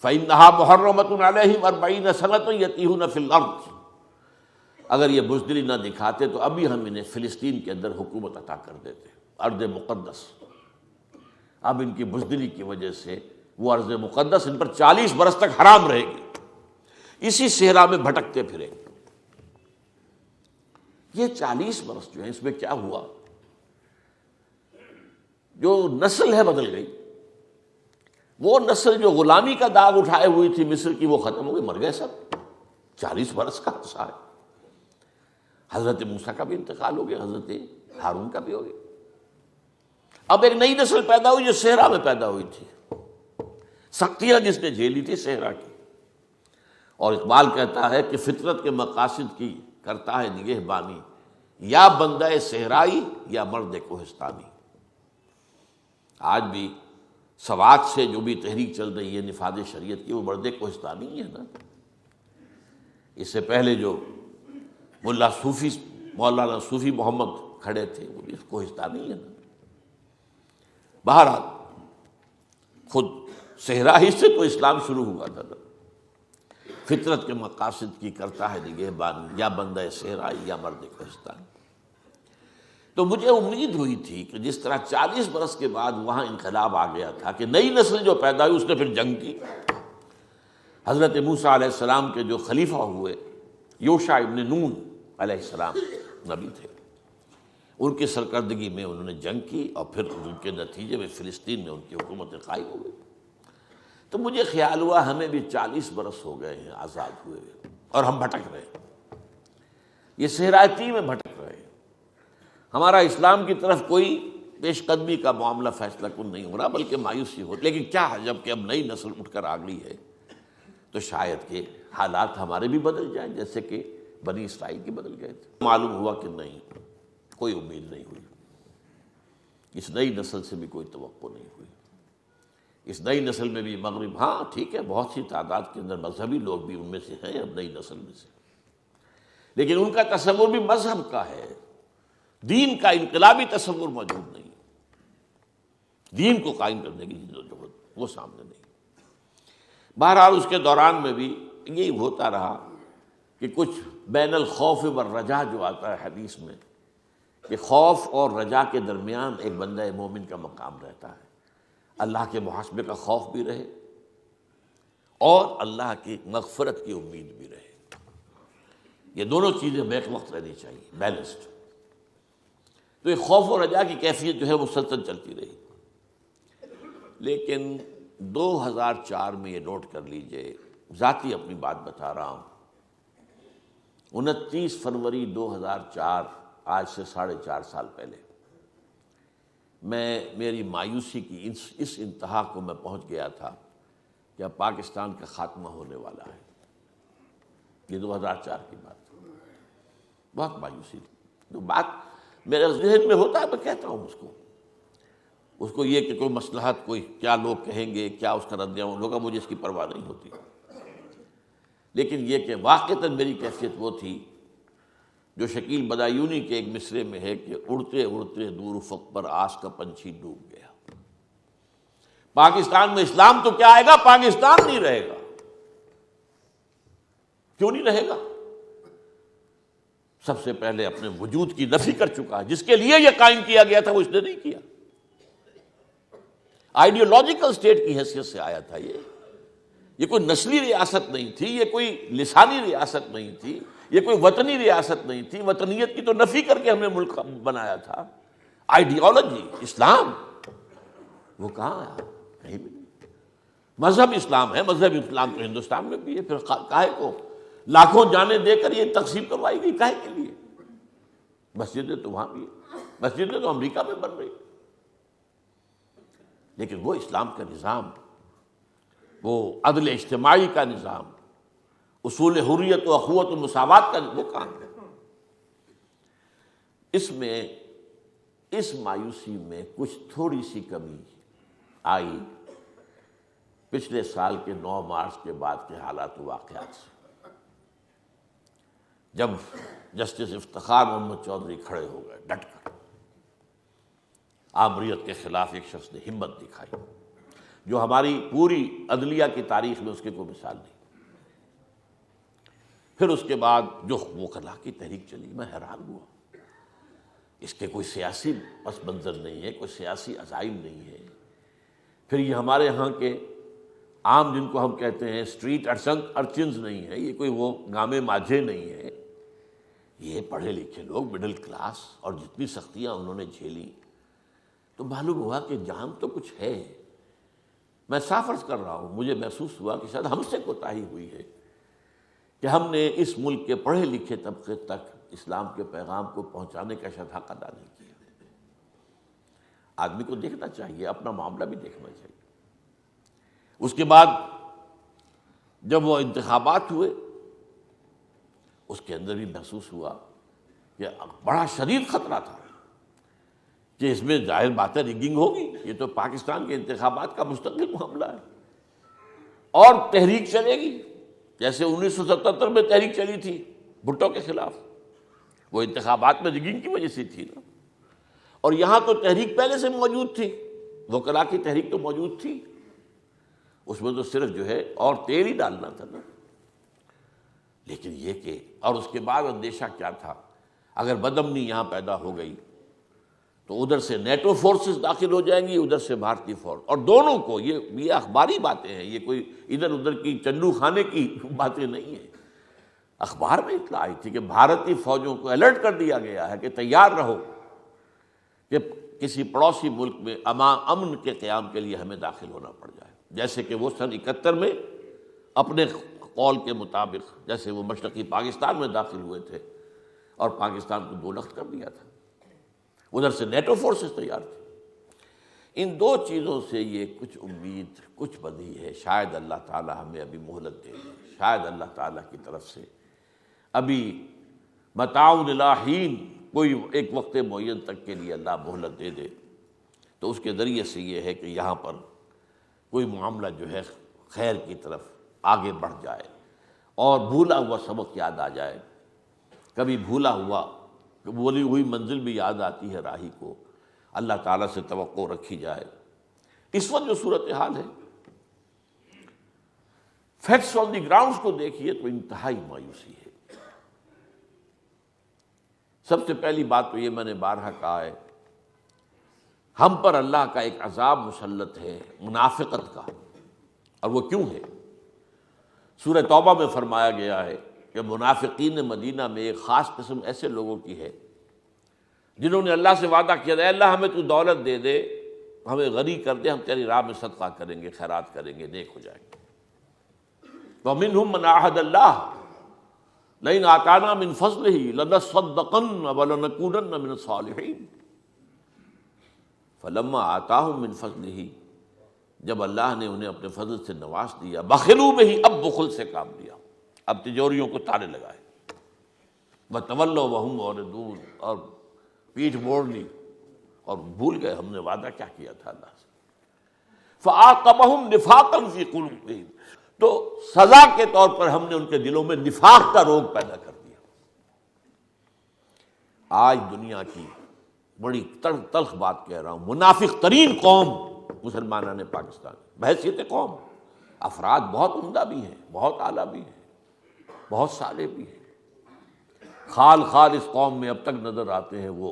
فَإِنَّهَا مُحَرَّمَةٌ عَلَيْهِمْ 40 سَنَةً يَتِيهُونَ فِي الْأَرْضِ، اگر یہ بزدلی نہ دکھاتے تو ابھی ہم انہیں فلسطین کے اندر حکومت عطا کر دیتے، ارض مقدس۔ اب ان کی بزدلی کی وجہ سے وہ ارض مقدس ان پر 40 برس تک حرام رہے گی، اسی صحرا میں بھٹکتے پھریں گے۔ یہ 40 برس جو ہیں اس میں کیا ہوا، جو نسل ہے بدل گئی، وہ نسل جو غلامی کا داغ اٹھائے ہوئی تھی مصر کی وہ ختم ہو گئی، مر گئے سب۔ 40 برس کا عرصہ ہے، حضرت موسیٰ کا بھی انتقال ہو گیا، حضرت ہارون کا بھی ہو گیا، اب ایک نئی نسل پیدا ہوئی جو صحرا میں پیدا ہوئی تھی، سختیاں جس نے جھیلی تھی صحرا کی۔ اور اقبال کہتا ہے کہ فطرت کے مقاصد کی کرتا ہے نگہبانی، یا بندہ صحرائی یا مرد کوہستانی۔ آج بھی سوات سے جو بھی تحریک چل رہی ہے نفاذ شریعت کی، وہ مرد کوہستانی ہی ہے نا۔ اس سے پہلے جو مولانا صوفی محمد کھڑے تھے وہ بھی کوہستانی ہی ہے نا۔ بہرحال خود صحرا ہی سے تو اسلام شروع ہوا تھا نا۔ فطرت کے مقاصد کی کرتا ہے نگہبانی، یا بندہ صحرائی یا مرد کوہستانی۔ تو مجھے امید ہوئی تھی کہ جس طرح 40 برس کے بعد وہاں انقلاب آ گیا تھا کہ نئی نسل جو پیدا ہوئی اس نے پھر جنگ کی۔ حضرت موسیٰ علیہ السلام کے جو خلیفہ ہوئے یوشع ابن نون علیہ السلام نبی تھے، ان کی سرکردگی میں انہوں نے جنگ کی، اور پھر ان کے نتیجے میں فلسطین میں ان کی حکومت قائم ہو گئی۔ تو مجھے خیال ہوا ہمیں بھی 40 برس ہو گئے ہیں آزاد ہوئے اور ہم بھٹک رہے ہیں، یہ صحرائی میں بھٹک رہے ہیں، ہمارا اسلام کی طرف کوئی پیش قدمی کا معاملہ فیصلہ کن نہیں ہو رہا، بلکہ مایوسی ہو۔ لیکن کیا ہے، جب کہ اب نئی نسل اٹھ کر آ گئی ہے تو شاید کہ حالات ہمارے بھی بدل جائیں جیسے کہ بنی اسرائیل کے بدل گئے تھے۔ معلوم ہوا کہ نہیں، کوئی امید نہیں ہوئی، اس نئی نسل سے بھی کوئی توقع نہیں ہوئی۔ اس نئی نسل میں بھی مغرب، ہاں ٹھیک ہے بہت سی تعداد کے اندر مذہبی لوگ بھی ان میں سے ہیں اب نئی نسل میں سے، لیکن ان کا تصور بھی مذہب کا ہے، دین کا انقلابی تصور موجود نہیں، دین کو قائم کرنے کی جدوجہد وہ سامنے نہیں۔ بہرحال اس کے دوران میں بھی یہی ہوتا رہا کہ کچھ بین الخوف والرجا جو آتا ہے حدیث میں، کہ خوف اور رجا کے درمیان ایک بندہ مومن کا مقام رہتا ہے، اللہ کے محاسبے کا خوف بھی رہے اور اللہ کی مغفرت کی امید بھی رہے، یہ دونوں چیزیں بیک وقت رہنی چاہیے، بیلنسڈ۔ تو ایک خوف و رجا کی کیفیت جو ہے مسلسل چلتی رہی. لیکن 2004 میں یہ نوٹ کر لیجئے، ذاتی اپنی بات بتا رہا ہوں، 29 فروری 2004، آج سے 4.5 سال پہلے، میری مایوسی کی اس انتہا کو میں پہنچ گیا تھا کہ اب پاکستان کا خاتمہ ہونے والا ہے. یہ 2004 کی بات، بہت مایوسی تھی. تو بات میرے ذہن میں ہوتا ہے، میں کہتا ہوں اس کو یہ کہ کوئی مصلحت، کوئی کیا لوگ کہیں گے، کیا اس کا رد عمل ہوگا، مجھے اس کی پرواہ نہیں ہوتی. لیکن یہ کہ واقعتاً میری کیفیت وہ تھی جو شکیل بدایونی کے ایک مصرے میں ہے کہ اڑتے اڑتے دور افق پر آس کا پنچھی ڈوب گیا. پاکستان میں اسلام تو کیا آئے گا، پاکستان نہیں رہے گا. کیوں نہیں رہے گا؟ سب سے پہلے اپنے وجود کی نفی کر چکا ہے. جس کے لیے یہ قائم کیا گیا تھا وہ اس نے نہیں کیا. آئیڈیولوجیکل سٹیٹ کی حیثیت سے آیا تھا. یہ کوئی نسلی ریاست نہیں تھی، یہ کوئی لسانی ریاست نہیں تھی، یہ کوئی وطنی ریاست نہیں تھی. وطنیت کی تو نفی کر کے ہم نے ملک بنایا تھا. آئیڈیالوجی اسلام وہ کہاں ہے؟ کہیں بھی نہیں. مذہب اسلام ہے، مذہب اسلام تو ہندوستان میں بھی ہے. پھر کاہے کو لاکھوں جانیں دے کر یہ تقسیم کروائی گئی؟ کاہے کے لیے؟ مسجدیں تو وہاں بھی ہیں، مسجدیں تو امریکہ میں بن رہی. لیکن وہ اسلام کا نظام، وہ عدل اجتماعی کا نظام، اصول حریت و اخوت و مساوات کا وہ کام ہے. اس مایوسی میں کچھ تھوڑی سی کمی آئی پچھلے سال کے 9 مارچ کے بعد کے حالات و واقعات سے، جب جسٹس افتخار محمد چودھری کھڑے ہو گئے ڈٹ کر. آمریت کے خلاف ایک شخص نے ہمت دکھائی جو ہماری پوری عدلیہ کی تاریخ میں اس کی کوئی مثال نہیں. پھر اس کے بعد جو وہ خلا کی تحریک چلی، میں حیران ہوا. اس کے کوئی سیاسی پس منظر نہیں ہے، کوئی سیاسی عزائم نہیں ہے. پھر یہ ہمارے ہاں کے عام جن کو ہم کہتے ہیں اسٹریٹ ارچنز نہیں ہے، یہ کوئی وہ گامے ماجھے نہیں ہے. یہ پڑھے لکھے لوگ، مڈل کلاس، اور جتنی سختیاں انہوں نے جھیلی تو معلوم ہوا کہ جان تو کچھ ہے. میں صاف عرض کر رہا ہوں، مجھے محسوس ہوا کہ شاید ہم سے کوتاہی ہوئی ہے کہ ہم نے اس ملک کے پڑھے لکھے طبقے تک اسلام کے پیغام کو پہنچانے کا شاید حق ادا نہیں کیا. آدمی کو دیکھنا چاہیے، اپنا معاملہ بھی دیکھنا چاہیے. اس کے بعد جب وہ انتخابات ہوئے، اس کے اندر بھی محسوس ہوا کہ بڑا شدید خطرہ تھا کہ اس میں ظاہر بات ہے ریگنگ ہوگی. یہ تو پاکستان کے انتخابات کا مستقل معاملہ ہے، اور تحریک چلے گی جیسے 1977 میں تحریک چلی تھی بھٹو کے خلاف. وہ انتخابات میں ریگنگ کی وجہ سے تھی نا. اور یہاں تو تحریک پہلے سے موجود تھی، وکلاء کی تحریک تو موجود تھی. اس میں تو صرف جو ہے اور تیل ہی ڈالنا تھا نا. لیکن یہ کہ اور اس کے بعد اندیشہ کیا تھا، اگر بدامنی یہاں پیدا ہو گئی تو ادھر سے نیٹو فورسز داخل ہو جائیں گی، ادھر سے بھارتی فورس، اور دونوں کو یہ اخباری باتیں ہیں، یہ کوئی ادھر ادھر کی چنڈو خانے کی باتیں نہیں ہیں. اخبار میں اطلاع آئی تھی کہ بھارتی فوجوں کو الرٹ کر دیا گیا ہے کہ تیار رہو کہ کسی پڑوسی ملک میں امن کے قیام کے لیے ہمیں داخل ہونا پڑ جائے. جیسے کہ وہ سن 71 میں اپنے قول کے مطابق جیسے وہ مشرقی پاکستان میں داخل ہوئے تھے اور پاکستان کو 2 لخت کر دیا تھا. ادھر سے نیٹو فورسز تیار تھے. ان 2 چیزوں سے یہ کچھ امید، کچھ بدی ہے. شاید اللہ تعالی ہمیں ابھی مہلت دے دے، شاید اللہ تعالیٰ کی طرف سے ابھی متاع الی حین، کوئی ایک وقت معین تک کے لیے اللہ مہلت دے دے، تو اس کے ذریعے سے یہ ہے کہ یہاں پر کوئی معاملہ جو ہے خیر کی طرف آگے بڑھ جائے اور بھولا ہوا سبق یاد آ جائے. کبھی بھولا ہوا بولی ہوئی منزل بھی یاد آتی ہے راہی کو. اللہ تعالیٰ سے توقع رکھی جائے. اس وقت جو صورتحال ہے، فیکٹس آن دی گراؤنڈز کو دیکھیے تو انتہائی مایوسی ہے. سب سے پہلی بات تو یہ میں نے بارہا کہا ہے، ہم پر اللہ کا ایک عذاب مسلط ہے منافقت کا. اور وہ کیوں ہے؟ سورہ توبہ میں فرمایا گیا ہے کہ منافقین مدینہ میں ایک خاص قسم ایسے لوگوں کی ہے جنہوں نے اللہ سے وعدہ کیا اے اللہ ہمیں تو دولت دے دے، ہمیں غنی کر دے، ہم تیری راہ میں صدقہ کریں گے، خیرات کریں گے، نیک ہو جائیں گے۔ وَمِنْهُمْ مَنْ عَاهَدَ اللَّهَ لَئِنْ آتَانَا مِنْ فَضْلِهِ لَنَصَّدَّقَنَّ وَلَنَكُونَنَّ مِنَ الصَّالِحِينَ فَلَمَّا آتَاهُمْ مِنْ فَضْلِهِ، جب اللہ نے انہیں اپنے فضل سے نواز دیا، بخلوا بہ، اب بخل سے کام لیا، اب تجوریوں کو تالے لگائے، وَتَوَلَّوْا وَهُمْ مُعْرِضُونَ، اور پیٹھ موڑ لی اور بھول گئے ہم نے وعدہ کیا کیا تھا اللہ سے۔ فَأَعْقَبَهُمْ نِفَاقًا فِي قُلُوبِهِمْ، تو سزا کے طور پر ہم نے ان کے دلوں میں نفاق کا روگ پیدا کر دیا۔ آج دنیا کی بڑی تلخ بات کہہ رہا ہوں، منافق ترین قوم مسلمانان پاکستان بحیثیت قوم، افراد بہت عمدہ بھی ہیں، بہت اعلیٰ بھی ہیں، بہت صالح بھی ہیں، خال خال اس قوم میں اب تک نظر آتے ہیں، وہ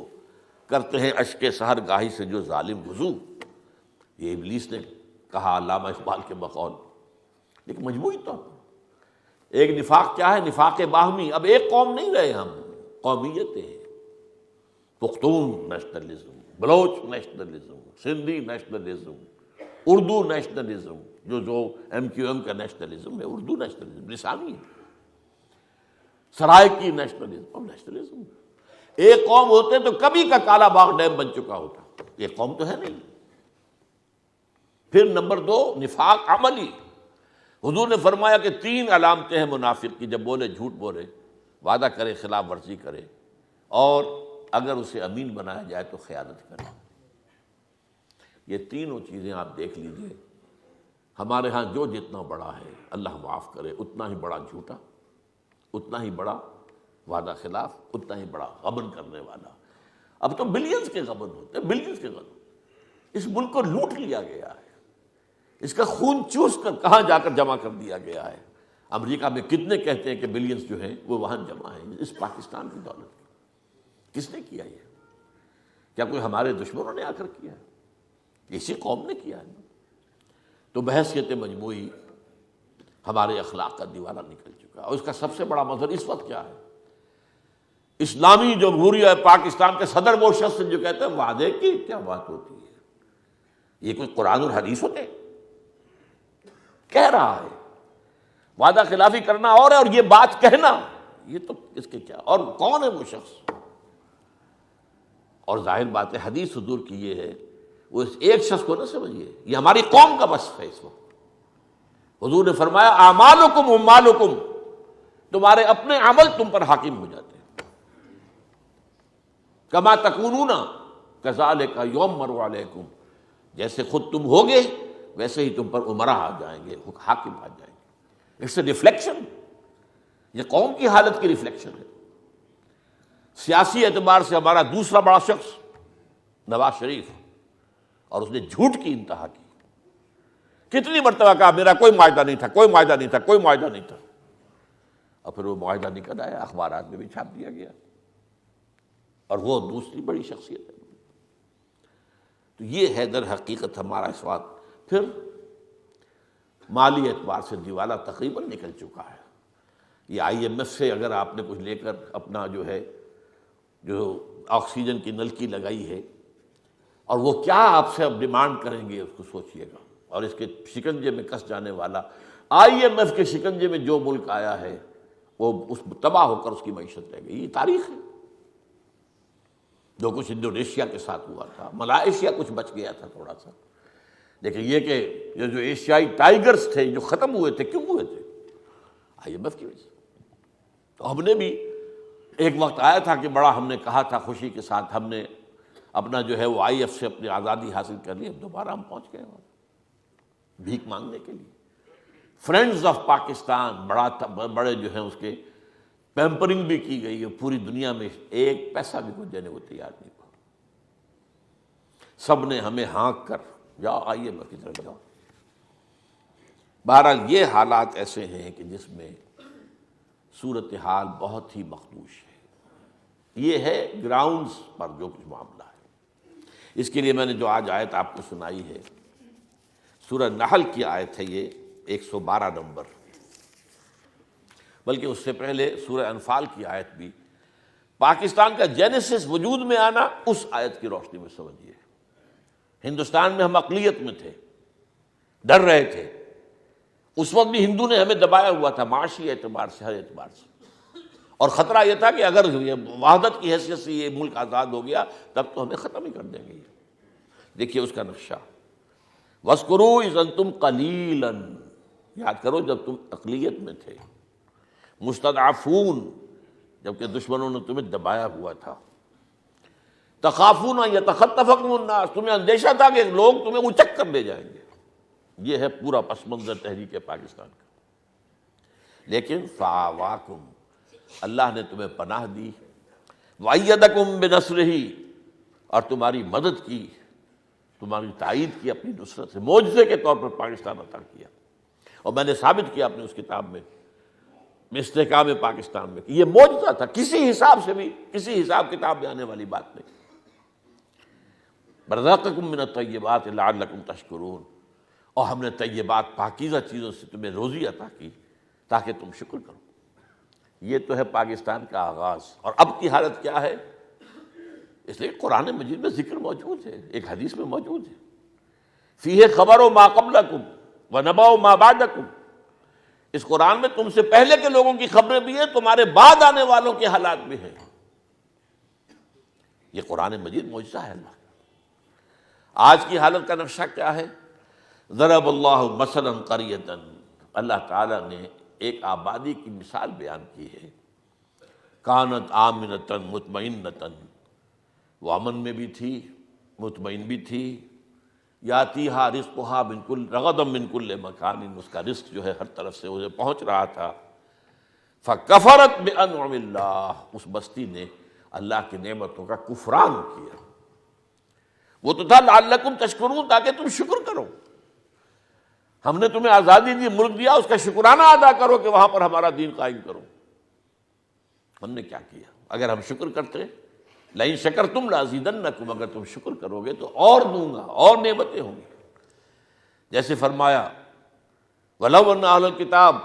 کرتے ہیں اشک سحر گاہی سے جو ظالم وضو، یہ ابلیس نے کہا علامہ اقبال کے بقول، لیکن مجموعی طور پر ایک نفاق کیا ہے، نفاق باہمی۔ اب ایک قوم نہیں رہے ہم، قومیتیں ہیں، Pakhtun nationalism, Baloch nationalism, Sindhi nationalism, Urdu nationalism, جو ایم کیو ایم کا نیشنلزم ہے، اردو نیشنلزم لسانی ہے، سرائکی نیشنلزم، اب نیشنلزم ایک قوم ہوتے تو کبھی کا کالا باغ ڈیم بن چکا ہوتا، یہ قوم تو ہے نہیں۔ پھر نمبر 2 نفاق عملی۔ حضور نے فرمایا کہ 3 علامتیں ہیں منافق کی، جب بولے جھوٹ بولے، وعدہ کرے خلاف ورزی کرے، اور اگر اسے امین بنایا جائے تو خیانت کرے۔ یہ تینوں چیزیں آپ دیکھ لیجئے، ہمارے ہاں جو جتنا بڑا ہے اللہ معاف کرے، اتنا ہی بڑا جھوٹا، اتنا ہی بڑا وعدہ خلاف، اتنا ہی بڑا غبن کرنے والا۔ اب تو بلینز کے غبن ہوتے ہیں، بلینز کے غبن۔ اس ملک کو لوٹ لیا گیا ہے، اس کا خون چوس کر کہاں جا کر جمع کر دیا گیا ہے۔ امریکہ میں کتنے کہتے ہیں کہ بلینز جو ہیں وہ وہاں جمع ہیں، اس پاکستان کی دولت کی۔ کس نے کیا یہ؟ کیا کوئی ہمارے دشمنوں نے آ کر کیا ہے؟ اسی قوم نے کیا ہے۔ تو بحیثیت مجموعی ہمارے اخلاق کا دیوارہ نکل چکا ہے، اور اس کا سب سے بڑا مظہر اس وقت کیا ہے؟ اسلامی جمہوریہ پاکستان کے صدر وہ شخص جو کہتے ہیں وعدے کی کیا بات ہوتی ہے، یہ کوئی قرآن اور حدیث ہوتے؟ کہہ رہا ہے وعدہ خلافی کرنا اور ہے، اور یہ بات کہنا، یہ تو اس کے کیا، اور کون ہے وہ شخص؟ اور ظاہر بات ہے حدیث حضور کی یہ ہے، وہ اس ایک شخص کو نہ سمجھیے، یہ ہماری قوم کا وصف ہے۔ اس وقت حضور نے فرمایا اعمالکم اموالکم، تمہارے اپنے عمل تم پر حاکم ہو جاتے ہیں۔ کما تکونون کذالک یؤمر علیکم، جیسے خود تم ہوگے ویسے ہی تم پر امرا آ جائیں گے، حاکم آ جائیں گے۔ اٹس اے ریفلیکشن، یہ قوم کی حالت کی ریفلیکشن ہے۔ سیاسی اعتبار سے ہمارا دوسرا بڑا شخص نواز شریف، اور اس نے جھوٹ کی انتہا کی۔ کتنی مرتبہ کہا میرا کوئی معاہدہ نہیں تھا، کوئی معاہدہ نہیں تھا، کوئی معاہدہ نہیں تھا، اور پھر وہ معاہدہ نکل آیا، اخبارات میں بھی چھاپ دیا گیا، اور وہ دوسری بڑی شخصیت ہے۔ تو یہ ہے در حقیقت ہمارا اس وقت۔ پھر مالی اعتبار سے دیوالہ تقریباً نکل چکا ہے۔ یہ IMF سے اگر آپ نے کچھ لے کر اپنا جو آکسیجن کی نلکی لگائی ہے، اور وہ کیا آپ سے اب ڈیمانڈ کریں گے اس کو سوچئے گا، اور اس کے شکنجے میں کس جانے والا IMF کے شکنجے میں جو ملک آیا ہے وہ اس تباہ ہو کر اس کی معیشت رہ گئی۔ یہ تاریخ ہے۔ جو کچھ انڈونیشیا کے ساتھ ہوا تھا، ملائیشیا کچھ بچ گیا تھا تھوڑا سا، لیکن یہ کہ یہ جو ایشیائی ٹائیگرز تھے جو ختم ہوئے تھے، کیوں ہوئے تھے؟ IMF کی وجہ سے۔ تو ہم نے بھی ایک وقت آیا تھا کہ بڑا ہم نے کہا تھا خوشی کے ساتھ، ہم نے اپنا وہ IF سے اپنی آزادی حاصل کر لی، اب دوبارہ ہم پہنچ گئے وہاں بھیک مانگنے کے لیے۔ فرینڈز آف پاکستان بڑے اس کے پیمپرنگ بھی کی گئی ہے، پوری دنیا میں ایک پیسہ بھی کوئی دینے کو تیار نہیں ہوا۔ سب نے ہمیں ہانک کر جاؤ IMF کی طرف جاؤ۔ بہرحال یہ حالات ایسے ہیں کہ جس میں صورتحال بہت ہی مخدوش ہے۔ یہ ہے گراؤنڈز پر جو کچھ معاملہ ہے۔ اس کے لیے میں نے جو آج آیت آپ کو سنائی ہے، سورہ نحل کی آیت ہے، یہ 112 نمبر، بلکہ اس سے پہلے سورہ انفال کی آیت بھی پاکستان کا جینیسس وجود میں آنا اس آیت کی روشنی میں سمجھیے۔ ہندوستان میں ہم اقلیت میں تھے، ڈر رہے تھے، اس وقت بھی ہندو نے ہمیں دبایا ہوا تھا معاشی اعتبار سے، ہر اعتبار سے، اور خطرہ یہ تھا کہ اگر یہ وحدت کی حیثیت سے یہ ملک آزاد ہو گیا تب تو ہمیں ختم ہی کر دیں گے۔ دیکھیے اس کا نقشہ، وَاذْكُرُوا إِذْ أَنْتُمْ قَلِيلًا، یاد کرو جب تم اقلیت میں تھے، مستضعفون، جبکہ دشمنوں نے تمہیں دبایا ہوا تھا، تخافون ان یتخطفکم الناس، تمہیں اندیشہ تھا کہ لوگ تمہیں اچک کر لے جائیں گے۔ یہ ہے پورا پس منظر تحریک پاکستان کا۔ لیکن فآواکم، اللہ نے تمہیں پناہ دی، وأیدکم بنصرہ، اور تمہاری مدد کی، تمہاری تائید کی اپنی نصرت سے، معجزے کے طور پر پاکستان عطا کیا۔ اور میں نے ثابت کیا اپنے اس کتاب میں استحکام پاکستان میں کہ یہ معجزہ تھا، کسی حساب سے بھی، کسی حساب کتاب میں آنے والی بات نہیں۔ برزقکم من الطیبات لعلکم تشکرون، اور ہم نے طیبات پاکیزہ چیزوں سے تمہیں روزی عطا کی تاکہ تم شکر کرو۔ یہ تو ہے پاکستان کا آغاز، اور اب کی حالت کیا ہے؟ اس لیے قرآن مجید میں ذکر موجود ہے، ایک حدیث میں موجود ہے، فیہ خبر ما قبلکم ونبأ ما بعدکم، اس قرآن میں تم سے پہلے کے لوگوں کی خبریں بھی ہیں، تمہارے بعد آنے والوں کے حالات بھی ہیں۔ یہ قرآن مجید معجزہ ہے اللہ کا۔ آج کی حالت کا نقشہ کیا ہے؟ ضرب اللہ مثلا قریۃ، اللہ تعالیٰ نے ایک آبادی کی مثال بیان کی ہے، کانت آمنۃ مطمئنۃ، وہ امن میں بھی تھی، مطمئن بھی تھی، یاتیہا رزقہا من کل رغدا من کل مکان، اس کا رزق جو ہے ہر طرف سے اسے پہنچ رہا تھا، فکفرت بانعم اللہ، اس بستی نے اللہ کی نعمتوں کا کفران کیا۔ وہ تو تھا لعلکم تشکرون، تاکہ تم شکر کرو، ہم نے تمہیں آزادی دی، ملک دیا، اس کا شکرانہ ادا کرو کہ وہاں پر ہمارا دین قائم کرو۔ ہم نے کیا کیا؟ اگر ہم شکر کرتے، لئن شکرتم لازیدنکم، اگر تم شکر کرو گے تو اور دوں گا، اور نعمتیں ہوں گی۔ جیسے فرمایا وَلَوْ أَنَّ أَهْلَ الْكِتَابِ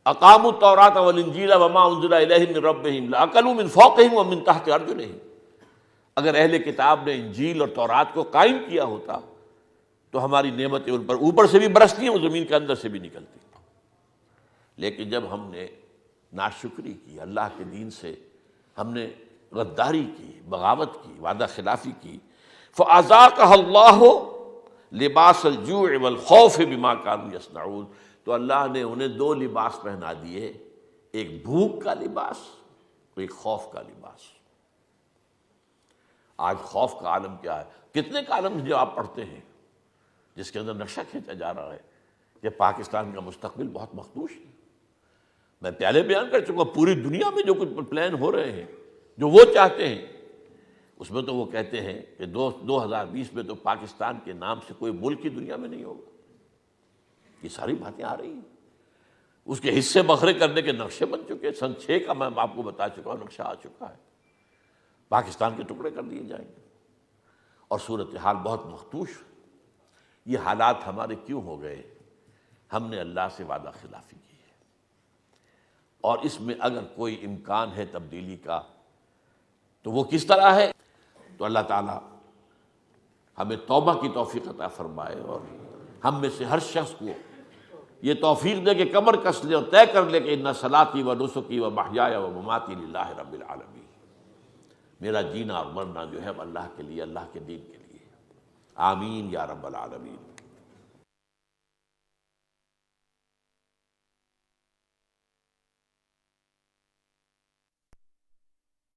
أَقَامُوا التَّوْرَاةَ وَالْإِنْجِيلَ وَمَا أُنزِلَ إِلَيْهِم مِّن رَّبِّهِمْ لَأَكَلُوا مِن فَوْقِهِمْ وَمِن تَحْتِ أَرْجُلِهِمْ، اگر اہل کتاب نے انجیل اور تورات کو قائم کیا ہوتا تو ہماری نعمتیں ان پر اوپر سے بھی برستی ہیں، وہ زمین کے اندر سے بھی نکلتی۔ لیکن جب ہم نے ناشکری کی، اللہ کے دین سے ہم نے غداری کی، بغاوت کی، وعدہ خلافی کی، فَأَذَاقَهَا اللَّهُ لِبَاسَ الْجُوعِ وَالْخَوْفِ بِمَا كَانُوا يَصْنَعُونَ، تو اللہ نے انہیں دو لباس پہنا دیے، ایک بھوک کا لباس، ایک خوف کا لباس۔ آج خوف کا عالم کیا ہے؟ کتنے کالم جو آپ پڑھتے ہیں جس کے اندر نقشہ کھینچا جا رہا ہے کہ پاکستان کا مستقبل بہت مخدوش ہے۔ میں پہلے بیان کر چکا، پوری دنیا میں جو کچھ پلان ہو رہے ہیں، جو وہ چاہتے ہیں، اس میں تو وہ کہتے ہیں کہ 2020 میں تو پاکستان کے نام سے کوئی ملک کی دنیا میں نہیں ہوگا۔ یہ ساری باتیں آ رہی ہیں، اس کے حصے بکھرے کرنے کے نقشے بن چکے۔ سن 6 کا میں آپ کو بتا چکا ہوں، نقشہ آ چکا ہے، پاکستان کے ٹکڑے کر دیے جائیں گے، اور صورتحال بہت مخدوش۔ یہ حالات ہمارے کیوں ہو گئے؟ ہم نے اللہ سے وعدہ خلافی کی ہے، اور اس میں اگر کوئی امکان ہے تبدیلی کا تو وہ کس طرح ہے؟ تو اللہ تعالیٰ ہمیں توبہ کی توفیق عطا فرمائے، اور ہم میں سے ہر شخص کو یہ توفیق دے کہ کمر کس لے اور طے کر لے کہ ان صلاتی و نسکی و محیای و مماتی للہ رب العالمین، میرا جینا اور مرنا جو ہے اللہ کے لیے، اللہ کے دین کے لیے۔ آمین یا رب العالمین۔